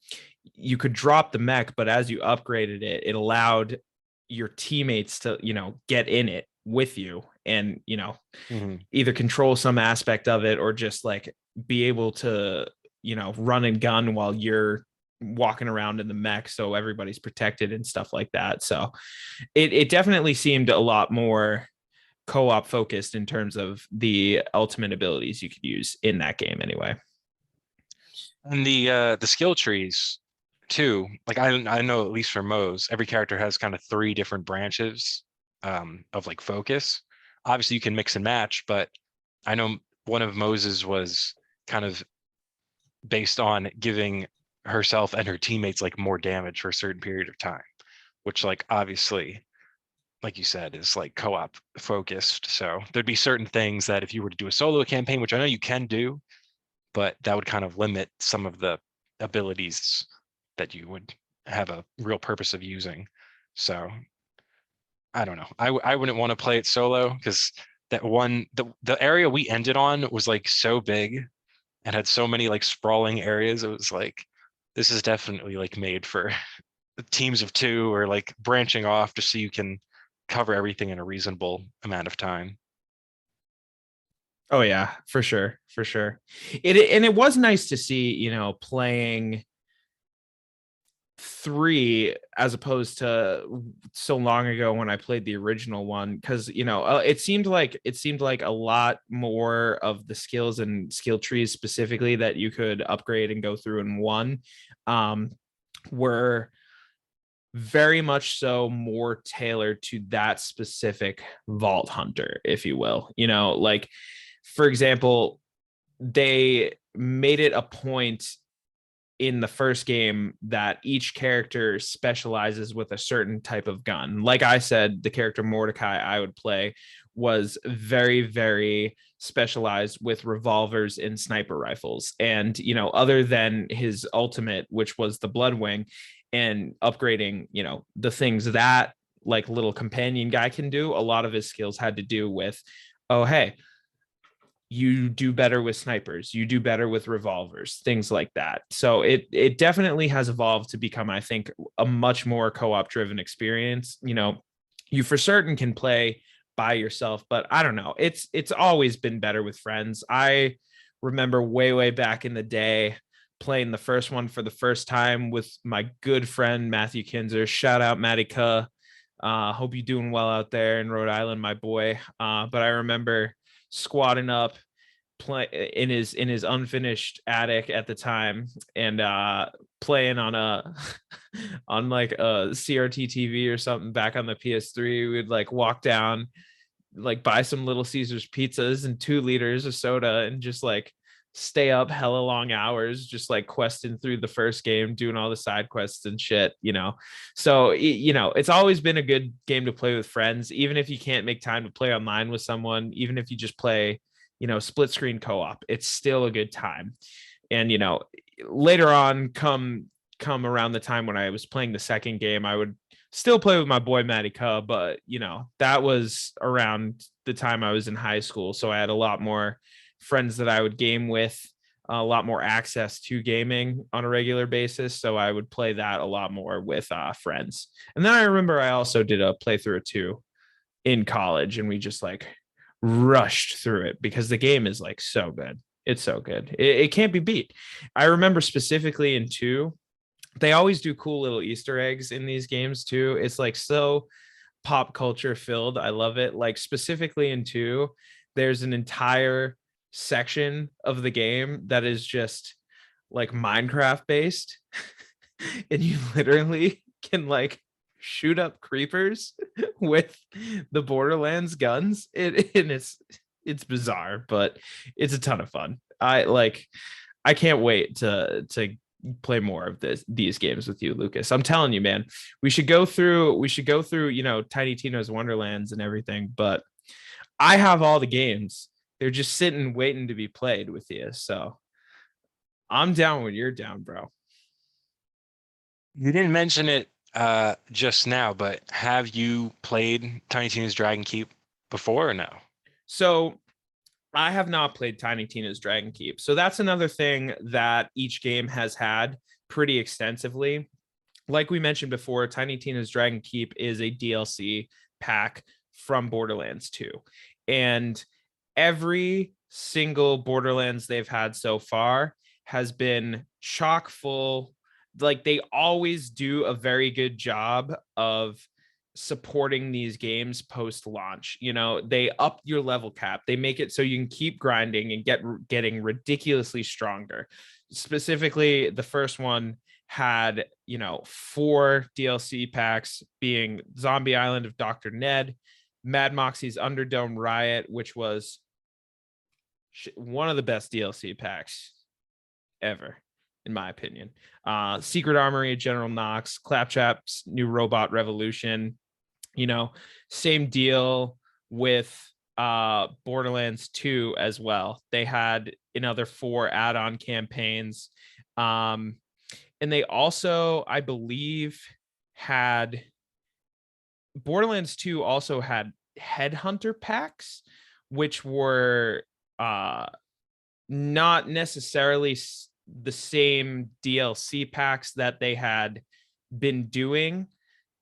S2: you could drop the mech, but as you upgraded it, it allowed your teammates to, get in it with you and,
S1: Mhm.
S2: either control some aspect of it or just like be able to, run and gun while you're walking around in the mech so everybody's protected and stuff like that. So it definitely seemed a lot more co-op focused in terms of the ultimate abilities you could use in that game anyway.
S1: And the skill trees too. Like I know at least for Moe's, every character has kind of three different branches of like focus. Obviously, you can mix and match, but I know one of Moses was kind of based on giving herself and her teammates like more damage for a certain period of time, which like obviously, like you said, is like co-op focused. So there'd be certain things that if you were to do a solo campaign, which I know you can do, but that would kind of limit some of the abilities that you would have a real purpose of using. So I don't know. I wouldn't want to play it solo because the area we ended on was like so big and had so many like sprawling areas. It was like this is definitely like made for teams of two or like branching off just so you can cover everything in a reasonable amount of time.
S2: Oh yeah, for sure, for sure. It was nice to see, playing 3 as opposed to so long ago when I played the original one, because it seemed like a lot more of the skills and skill trees specifically that you could upgrade and go through in one um, were very much so more tailored to that specific vault hunter, if you will. Like, for example, they made it a point in the first game that each character specializes with a certain type of gun. Like I said, the character Mordecai I would play was very, very specialized with revolvers and sniper rifles. And, other than his ultimate, which was the Bloodwing, and upgrading, the things that like little companion guy can do, a lot of his skills had to do with, oh, hey, you do better with snipers, you do better with revolvers, things like that. So it definitely has evolved to become, I think, a much more co-op driven experience. You for certain can play by yourself, but I don't know, it's always been better with friends. I remember way back in the day playing the first one for the first time with my good friend Matthew Kinzer. Shout out Matty Cuh. Hope you're doing well out there in Rhode Island, my boy. But I remember squatting up play in his unfinished attic at the time, and playing on a on like a CRT TV or something back on the PS3. We'd like walk down, like buy some Little Caesars pizzas and 2 liters of soda, and just like stay up hella long hours just like questing through the first game, doing all the side quests and shit. So it's always been a good game to play with friends, even if you can't make time to play online with someone, even if you just play split screen co-op, it's still a good time. And later on, come around the time when I was playing the second game, I would still play with my boy Matty Cuh, but that was around the time I was in high school, so I had a lot more friends that I would game with, a lot more access to gaming on a regular basis, so I would play that a lot more with friends. And then I remember I also did a playthrough or two in college, and we just like rushed through it because the game is like so good. It's so good. It can't be beat. I remember specifically in 2, they always do cool little Easter eggs in these games too. It's like so pop culture filled. I love it. Like specifically in 2, there's an entire section of the game that is just like Minecraft based. And you literally can like shoot up creepers with the Borderlands guns. And it's bizarre, but it's a ton of fun. I can't wait to play more of these games with you, Lucas. I'm telling you, man, we should go through Tiny Tina's Wonderlands and everything, but I have all the games. They're just sitting waiting to be played with you. So I'm down when you're down, bro.
S1: You didn't mention it just now, but have you played Tiny Tina's Dragon Keep before or no?
S2: So I have not played Tiny Tina's Dragon Keep. So that's another thing that each game has had pretty extensively. Like we mentioned before, Tiny Tina's Dragon Keep is a DLC pack from Borderlands 2. And every single Borderlands they've had so far has been chock full. Like they always do a very good job of supporting these games post launch. They up your level cap, they make it so you can keep grinding and getting ridiculously stronger. Specifically, the first one had 4 DLC packs, being Zombie Island of Dr. Ned, Mad Moxie's Underdome Riot, which was one of the best DLC packs ever, in my opinion. Secret Armory of General Knox, Claptrap's New Robot Revolution. Same deal with Borderlands 2 as well. They had another 4 add-on campaigns. And they also, I believe, had Borderlands 2 also had Headhunter packs, which were not necessarily the same DLC packs that they had been doing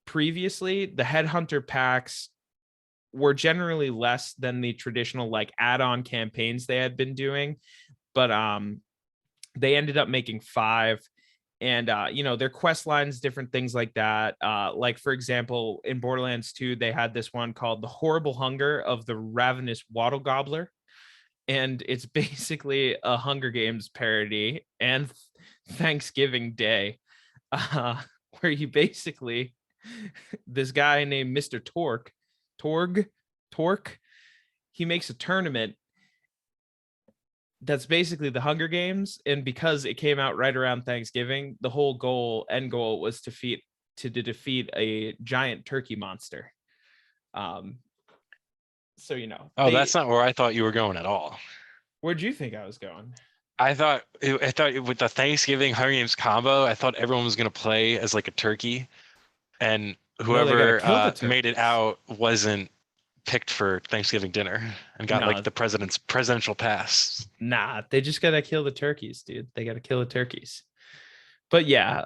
S2: previously. The Headhunter packs were generally less than the traditional like add-on campaigns they had been doing, but they ended up making 5, and their quest lines, different things like that. Like for example, in Borderlands 2, they had this one called The Horrible Hunger of the Ravenous Wattle Gobbler, and it's basically a Hunger Games parody and Thanksgiving Day, uh, where you basically this guy named Mr. Torg, he makes a tournament that's basically the Hunger Games, and because it came out right around Thanksgiving, the whole end goal was to defeat a giant turkey monster. Um, so
S1: Oh, that's not where I thought you were going at all.
S2: where'd you think I was going?
S1: I thought with the Thanksgiving Hunger Games combo, I thought everyone was gonna play as like a turkey, and
S2: No, they gotta
S1: whoever
S2: kill the
S1: made it
S2: turkeys.
S1: out wasn't picked for Thanksgiving dinner and got like
S2: No,
S1: the president's presidential pass.
S2: nah, they just gotta kill the turkeys, dude. They gotta kill the turkeys. But yeah,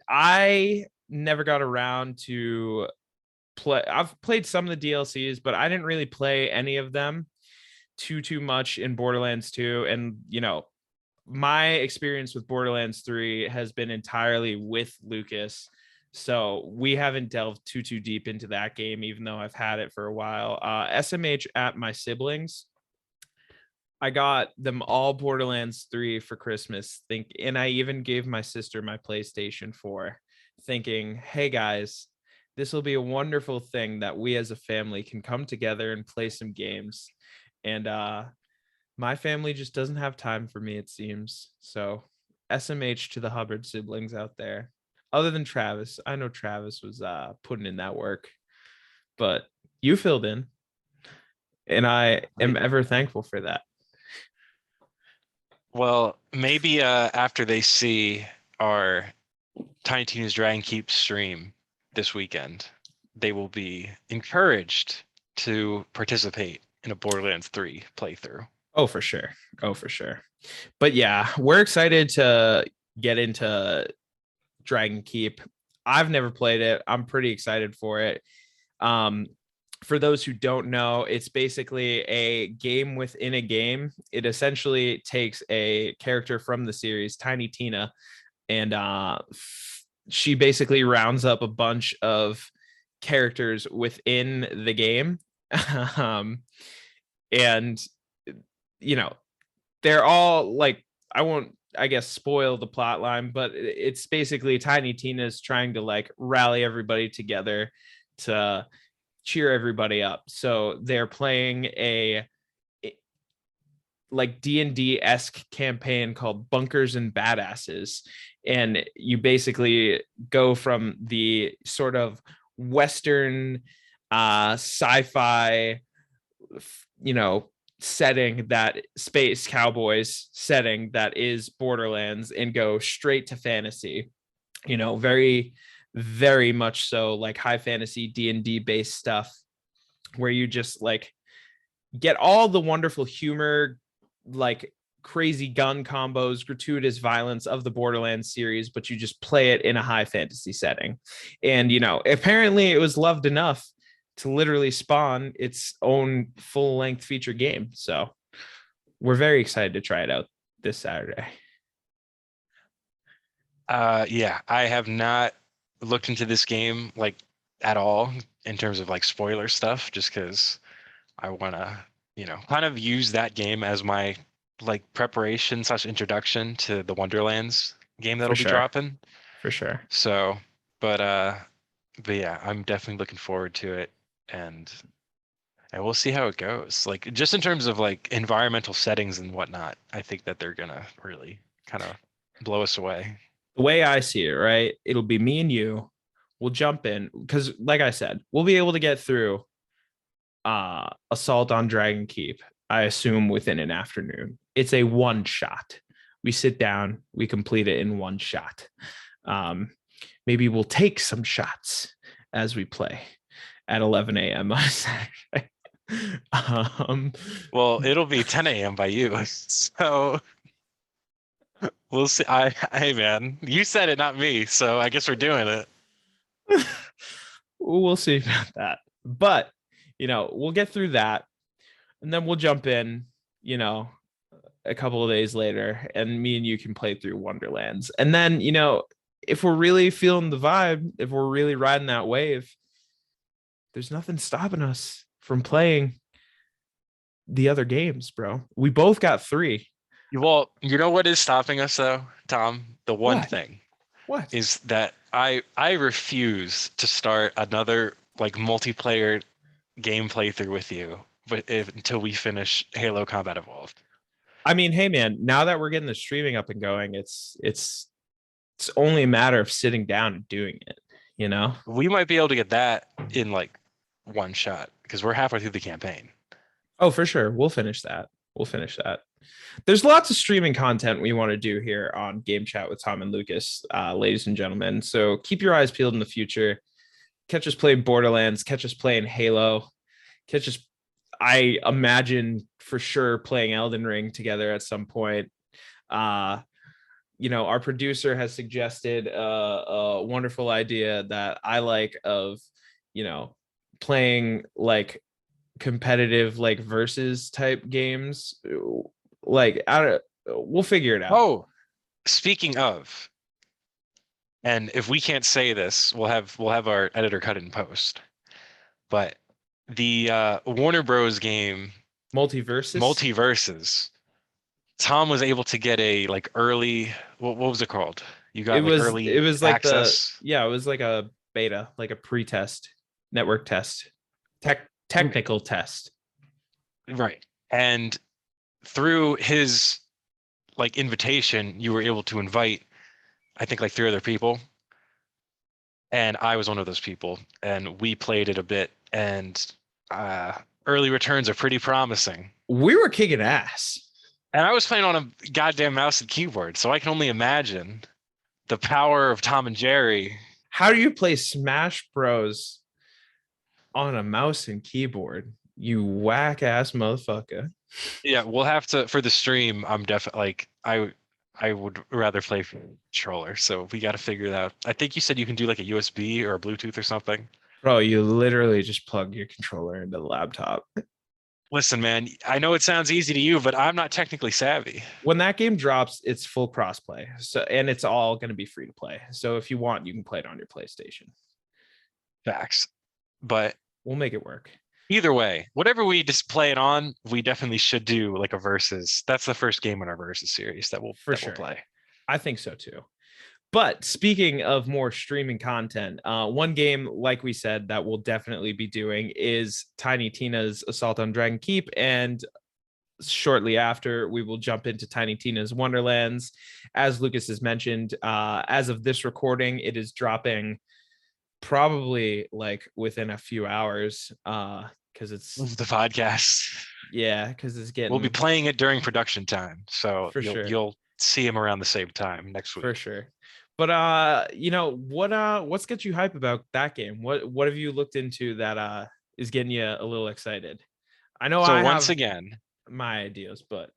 S2: I never got around to play. I've played some of the DLCs, but I didn't really play any of them too much in Borderlands 2. And my experience with Borderlands 3 has been entirely with Lucas. So we haven't delved too deep into that game, even though I've had it for a while. SMH at my siblings, I got them all Borderlands 3 for Christmas. And I even gave my sister my PlayStation 4, thinking, hey guys, this will be a wonderful thing that we as a family can come together and play some games. And my family just doesn't have time for me, it seems. So SMH to the Hubbard siblings out there. Other than Travis, I know Travis was putting in that work, but you filled in, and I am ever thankful for that.
S1: Well, maybe after they see our Tiny Tina's Dragon Keep stream this weekend, they will be encouraged to participate in a Borderlands 3 playthrough.
S2: Oh, for sure. Oh, for sure. But yeah, we're excited to get into Dragon Keep. I've never played it. I'm pretty excited for it. Um, for those who don't know, it's basically a game within a game. It essentially takes a character from the series, Tiny Tina, and she basically rounds up a bunch of characters within the game. um, and they're all like, I won't, I guess, spoil the plot line, but it's basically Tiny Tina's trying to like rally everybody together to cheer everybody up. So they're playing a like D&D-esque campaign called Bunkers and Badasses. And you basically go from the sort of Western sci-fi, setting, that space cowboys setting that is Borderlands, and go straight to fantasy, very, very much so like high fantasy D&D based stuff, where you just like get all the wonderful humor, like crazy gun combos, gratuitous violence of the Borderlands series, but you just play it in a high fantasy setting. And apparently it was loved enough to literally spawn its own full-length feature game. So we're very excited to try it out this Saturday.
S1: Yeah, I have not looked into this game like at all in terms of like spoiler stuff, just because I want to, kind of use that game as my like preparation / introduction to the Wonderlands game
S2: For
S1: that'll be
S2: sure.
S1: dropping.
S2: For sure.
S1: So, but yeah, I'm definitely looking forward to it, and we'll see how it goes. Like just in terms of like environmental settings and whatnot, I think that they're gonna really kind of blow us away.
S2: The way I see it, right? It'll be me and you. We'll jump in because, like I said, we'll be able to get through Assault on Dragon Keep, I assume, within an afternoon. It's a one shot. We sit down, we complete it in one shot. Maybe we'll take some shots as we play at 11 a.m. on Saturday.
S1: Well, it'll be 10 a.m. by you, so we'll see. Hey man, you said it, not me. So I guess we're doing it.
S2: We'll see about that. But we'll get through that, and then we'll jump in, a couple of days later, and me and you can play through Wonderlands. And then, if we're really feeling the vibe, if we're really riding that wave, there's nothing stopping us from playing the other games, bro. We both got 3.
S1: Well, you know what is stopping us though, Tom? The one
S2: What?
S1: thing
S2: What?
S1: is that I refuse to start another like multiplayer game playthrough with you, until we finish Halo Combat Evolved.
S2: I mean, hey man, now that we're getting the streaming up and going, it's only a matter of sitting down and doing it, you know?
S1: We might be able to get that in like one shot because we're halfway through the campaign.
S2: Oh, for sure. We'll finish that. We'll finish that. There's lots of streaming content we want to do here on Game Chat with Tom and Lucas, ladies and gentlemen. So keep your eyes peeled in the future. Catch us playing Borderlands, catch us playing Halo, catch us, I imagine for sure, playing Elden Ring together at some point. Our producer has suggested a wonderful idea that I like of, playing like competitive like versus type games. Like I don't, we'll figure it out.
S1: Oh, speaking of, and if we can't say this, we'll have our editor cut it in post. But the Warner Bros. Game
S2: Multiverses.
S1: Multiverses, Tom was able to get a like early, what was it called? You
S2: It
S1: got like
S2: was it
S1: early
S2: was like
S1: access.
S2: it was like a beta, like a pre-test, network test, technical test.
S1: Right. And through his like invitation, you were able to invite, I think, like 3 other people. And I was one of those people. And we played it a bit. And early returns are pretty promising.
S2: We were kicking ass.
S1: And I was playing on a goddamn mouse and keyboard. So I can only imagine the power of Tom and Jerry.
S2: How do you play Smash Bros on a mouse and keyboard? You whack ass motherfucker.
S1: Yeah, we'll have to, for the stream, I'm definitely like, I would rather play controller. So we got to figure it out. I think you said you can do like a USB or a Bluetooth or something.
S2: Bro, you literally just plug your controller into the laptop.
S1: Listen, man, I know it sounds easy to you, but I'm not technically savvy.
S2: When that game drops, it's full crossplay. So and it's all going to be free to play. So if you want, you can play it on your PlayStation.
S1: Facts. But
S2: We'll make it work.
S1: either way, whatever we just play it on, we definitely should do like a versus. That's the first game in our versus series that we'll play.
S2: I think so too. But speaking of more streaming content, one game, like we said, that we'll definitely be doing is Tiny Tina's Assault on Dragon Keep. And shortly after, we will jump into Tiny Tina's Wonderlands. As Lucas has mentioned, as of this recording, it is dropping probably like within a few hours because it's
S1: the podcast.
S2: Yeah, because it's getting.
S1: We'll be playing it during production time, so
S2: sure.
S1: You'll see him around the same time next week
S2: For sure. But what's got you hype about that game? What have you looked into that is getting you a little excited? I know
S1: so
S2: I
S1: once
S2: have
S1: again
S2: my ideas, but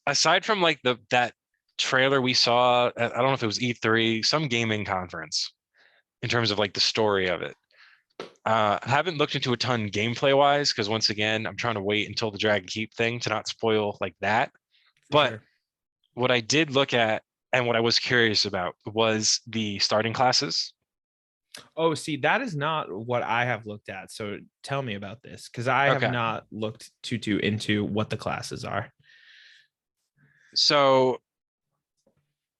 S1: aside from like that trailer we saw, I don't know if it was E3, some gaming conference, in terms of like the story of it. I haven't looked into a ton gameplay wise because once again, I'm trying to wait until the Dragon Keep thing to not spoil like that. But
S2: sure.
S1: What I did look at and what I was curious about was the starting classes.
S2: Oh, see, that is not what I have looked at. So tell me about this because I have
S1: Okay.
S2: not looked too into what the classes are.
S1: So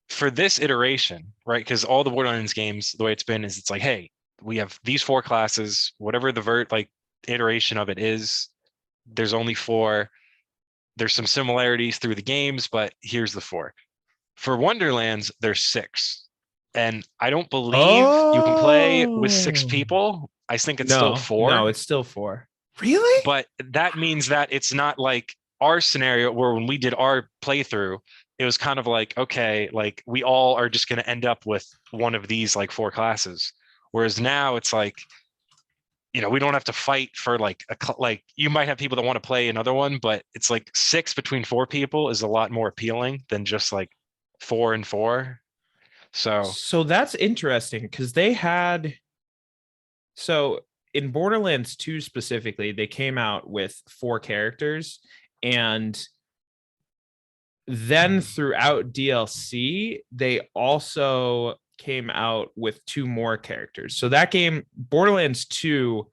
S1: for this iteration, right? Because all the Borderlands games, the way it's been is it's like, hey, we have these 4 classes, whatever the like iteration of it is, there's only 4. There's some similarities through the games, but here's the 4. For Wonderlands, there's 6. And I don't believe you can play with 6 people. I think it's still 4.
S2: No, it's still 4. Really?
S1: But that means that it's not like our scenario where when we did our playthrough, it was kind of like, okay, like we all are just going to end up with one of these like 4 classes. Whereas now it's like, we don't have to fight for like like you might have people that want to play another one, but it's like 6 between 4 people is a lot more appealing than just like 4 and 4.
S2: So that's interesting because so in Borderlands 2 specifically, they came out with 4 characters, and Then throughout DLC, they also came out with two more characters. So that game, Borderlands 2,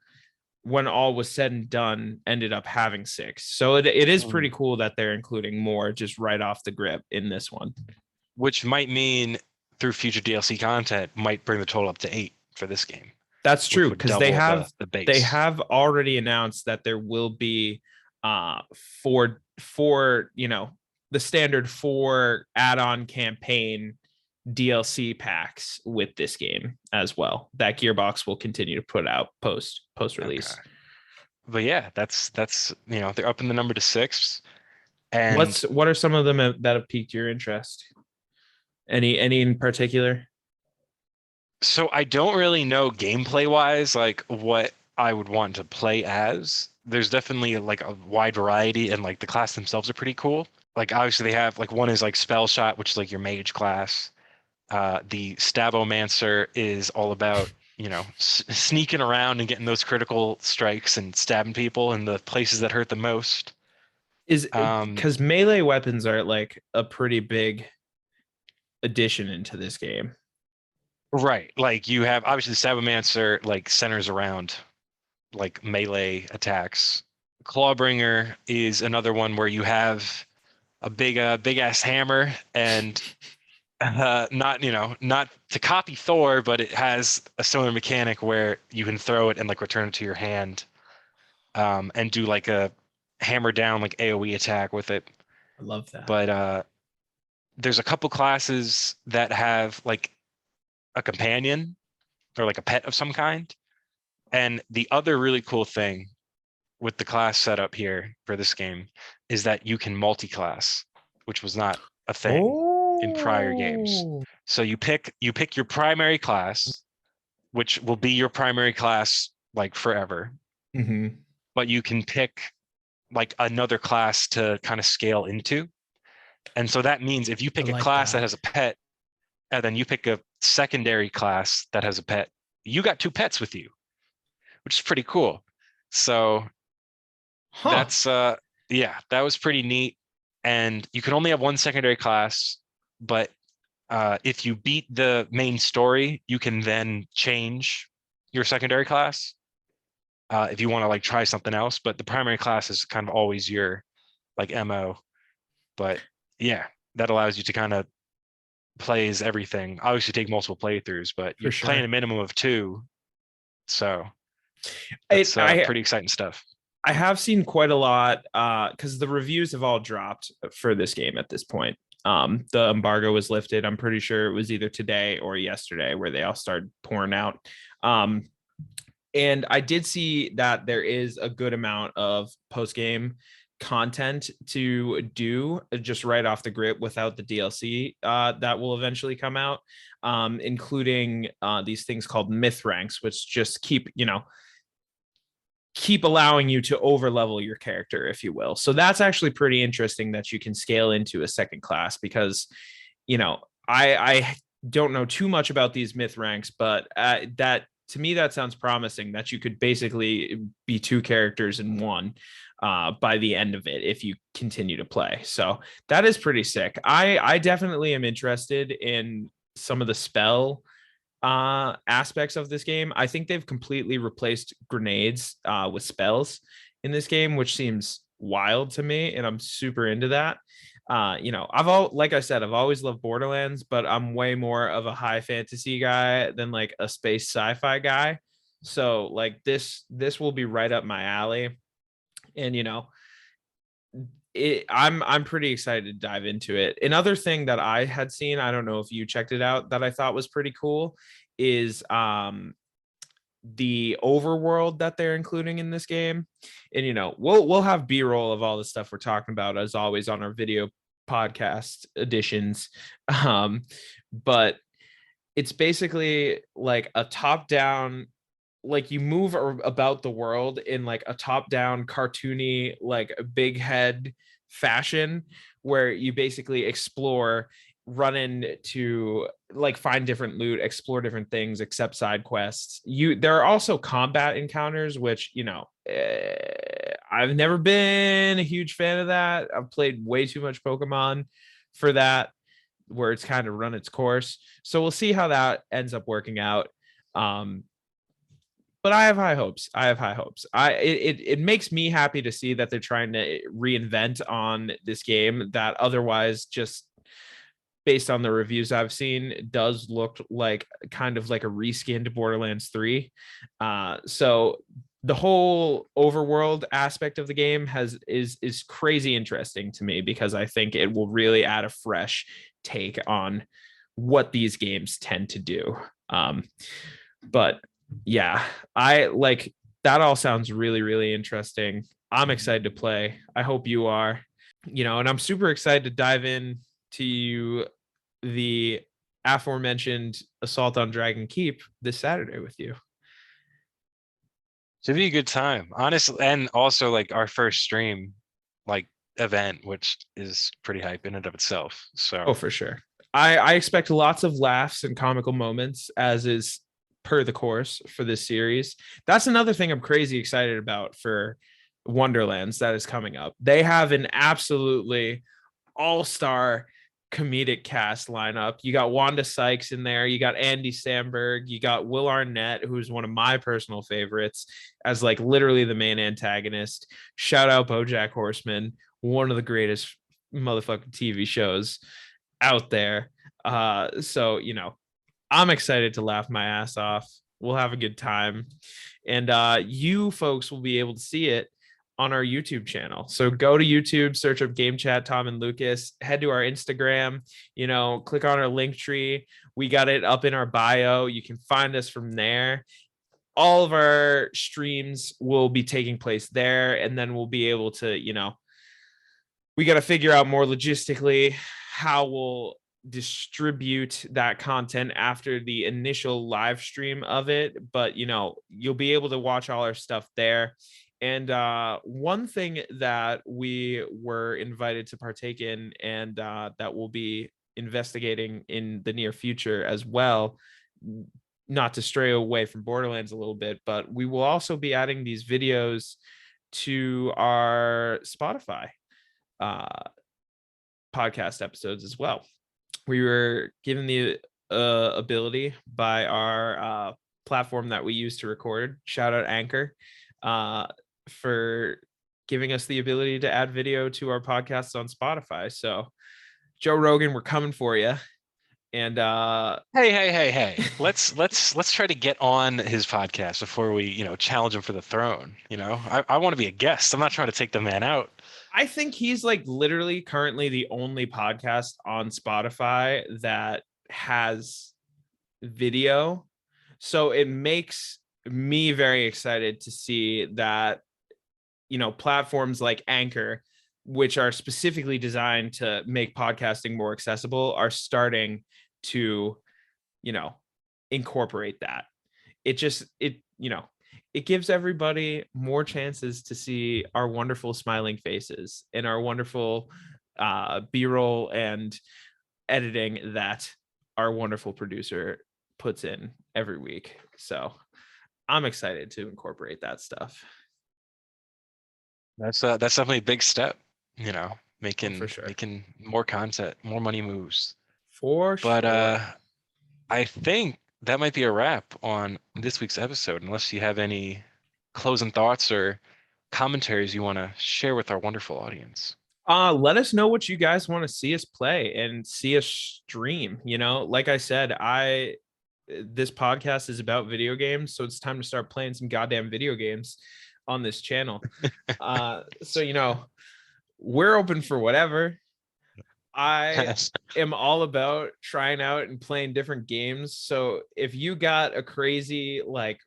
S2: when all was said and done, ended up having six. So it is pretty
S1: Mm.
S2: cool that they're including more just right off the grip in this one.
S1: Which might mean through future DLC content might bring the total up to 8 for this game,
S2: That's
S1: which
S2: true
S1: would
S2: because
S1: double the
S2: they
S1: base.
S2: have already announced that there will be uh for the standard 4 add-on campaign DLC packs with this game as well that Gearbox will continue to put out post
S1: Okay.
S2: release.
S1: But yeah, that's they're up in the number to 6. And
S2: What are some of them that have piqued your interest? Any in particular?
S1: so I don't really know gameplay wise like what I would want to play as. There's definitely like a wide variety, and like the class themselves are pretty cool. Like obviously they have like one is like spell shot, which is like your mage class. The Stabomancer is all about, sneaking around and getting those critical strikes and stabbing people in the places that hurt the most.
S2: Is
S1: Um,
S2: because melee weapons are like a pretty big addition into this game.
S1: right. Like you have obviously the Stabomancer like centers around like melee attacks. Clawbringer is another one where you have a big ass hammer and not to copy Thor, but it has a similar mechanic where you can throw it and like return it to your hand, and do like a hammer down like AoE attack with it.
S2: I love that.
S1: But there's a couple classes that have like a companion or like a pet of some kind. And the other really cool thing with the class setup here for this game is that you can multi-class, which was not a thing in prior games.
S2: Oh,
S1: So you pick your primary class, which will be your primary class like forever,
S2: mm-hmm.
S1: but you can pick like another class to kind of scale into. And so that means if you
S2: I
S1: pick a
S2: like
S1: class that
S2: that.
S1: has a pet and then you pick a secondary class that has a pet, you got two pets with you, which is pretty cool. So
S2: Huh.
S1: that's yeah, that was pretty neat. And you can only have one secondary class, but if you beat the main story, you can then change your secondary class if you want to like try something else. But the primary class is kind of always your like MO. But yeah, that allows you to kind of play as everything. Obviously, take multiple playthroughs, but
S2: For
S1: you're playing
S2: sure.
S1: a minimum of 2, so
S2: It,
S1: that's
S2: I
S1: pretty exciting stuff.
S2: I have seen quite a lot because the reviews have all dropped for this game at this point. The embargo was lifted. I'm pretty sure it was either today or yesterday where they all started pouring out. Um, and I did see that there is a good amount of post game content to do just right off the grip without the DLC that will eventually come out, including these things called myth ranks, which just keep allowing you to over level your character, if you will. So that's actually pretty interesting that you can scale into a second class because, you know, I don't know too much about these myth ranks, but that to me that sounds promising that you could basically be two characters in one by the end of it if you continue to play. So that is pretty sick. I definitely am interested in some of the spell aspects of this game. I think they've completely replaced grenades with spells in this game, which seems wild to me, and I'm super into that. Like I said, I've always loved Borderlands, but I'm way more of a high fantasy guy than like a space sci-fi guy. So like this will be right up my alley, and I'm pretty excited to dive into it. Another thing that I had seen, I don't know if you checked it out, that I thought was pretty cool is the overworld that they're including in this game. And we'll have B-roll of all the stuff we're talking about as always on our video podcast editions. But it's basically like a top-down, like you move about the world in like a top-down cartoony like big head fashion where you basically explore, run into like find different loot, explore different things, accept side quests. There are also combat encounters which I've never been a huge fan of that. I've played way too much Pokemon for that, where it's kind of run its course. So we'll see how that ends up working out. Um, but I have high hopes. I have high hopes. It makes me happy to see that they're trying to reinvent on this game that otherwise, just based on the reviews I've seen, does look like kind of like a reskinned Borderlands 3. So the whole overworld aspect of the game is crazy interesting to me, because I think it will really add a fresh take on what these games tend to do. But yeah, I like that. All sounds really, really interesting. I'm excited to play. I hope you are. And I'm super excited to dive in to the aforementioned Assault on Dragon Keep this Saturday with you.
S1: Should be a good time, honestly, and also like our first stream, like event, which is pretty hype in and of itself. So
S2: Oh, for sure. I expect lots of laughs and comical moments, as is per the course for this series. That's another thing I'm crazy excited about for Wonderlands that is coming up. They have an absolutely all-star comedic cast lineup. You got Wanda Sykes in there, you got Andy Samberg, you got Will Arnett, who's one of my personal favorites, as like literally the main antagonist. Shout out BoJack Horseman, one of the greatest motherfucking TV shows out there. So I'm excited to laugh my ass off. We'll have a good time. And you folks will be able to see it on our YouTube channel. So go to YouTube, search up Game Chat Tom and Lucas, head to our Instagram, click on our link tree. We got it up in our bio. You can find us from there. All of our streams will be taking place there. And then we'll be able to, we got to figure out more logistically how we'll distribute that content after the initial live stream of it. But you'll be able to watch all our stuff there. And one thing that we were invited to partake in, and that we'll be investigating in the near future as well, not to stray away from Borderlands a little bit, but we will also be adding these videos to our Spotify podcast episodes as well. We were given the ability by our platform that we use to record, shout out Anchor, for giving us the ability to add video to our podcasts on Spotify. So Joe Rogan, we're coming for you. And
S1: hey, let's try to get on his podcast before we challenge him for the throne. I want to be a guest. I'm not trying to take the man out.
S2: I think he's like literally currently the only podcast on Spotify that has video. So it makes me very excited to see that, platforms like Anchor, which are specifically designed to make podcasting more accessible, are starting to, incorporate that. It gives everybody more chances to see our wonderful smiling faces and our wonderful B-roll and editing that our wonderful producer puts in every week. So I'm excited to incorporate that stuff.
S1: That's definitely a big step,
S2: Oh, for sure.
S1: making more content, more money moves.
S2: For
S1: But
S2: sure.
S1: I think that might be a wrap on this week's episode, unless you have any closing thoughts or commentaries you want to share with our wonderful audience.
S2: Let us know what you guys want to see us play and see us stream. Like I said, this podcast is about video games, so it's time to start playing some goddamn video games on this channel. So we're open for whatever. I am all about trying out and playing different games. So if you got a crazy like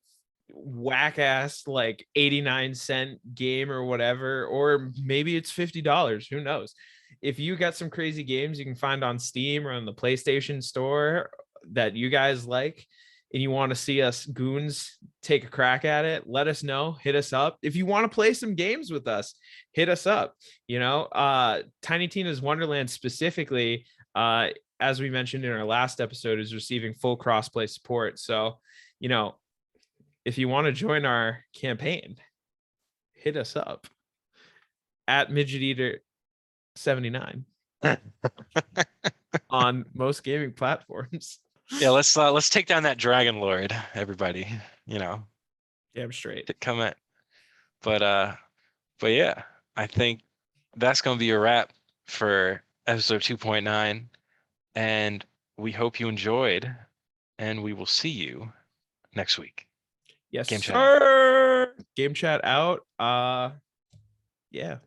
S2: whack ass like 89-cent game or whatever, or maybe it's $50, who knows? If you got some crazy games you can find on Steam or on the PlayStation Store that you guys like, and you want to see us goons take a crack at it, let us know. Hit us up. If you want to play some games with us, hit us up. Tiny Tina's Wonderland specifically, as we mentioned in our last episode, is receiving full crossplay support. So if you want to join our campaign, hit us up. at Midget Eater 79 on most gaming platforms.
S1: Yeah, let's take down that Dragon Lord, everybody. You know,
S2: Damn straight.
S1: to come at. But but yeah, I think that's gonna be a wrap for episode 2.9, and we hope you enjoyed, and we will see you next week.
S2: Yes,
S1: Game chat out.
S2: sir. Game chat out. Yeah.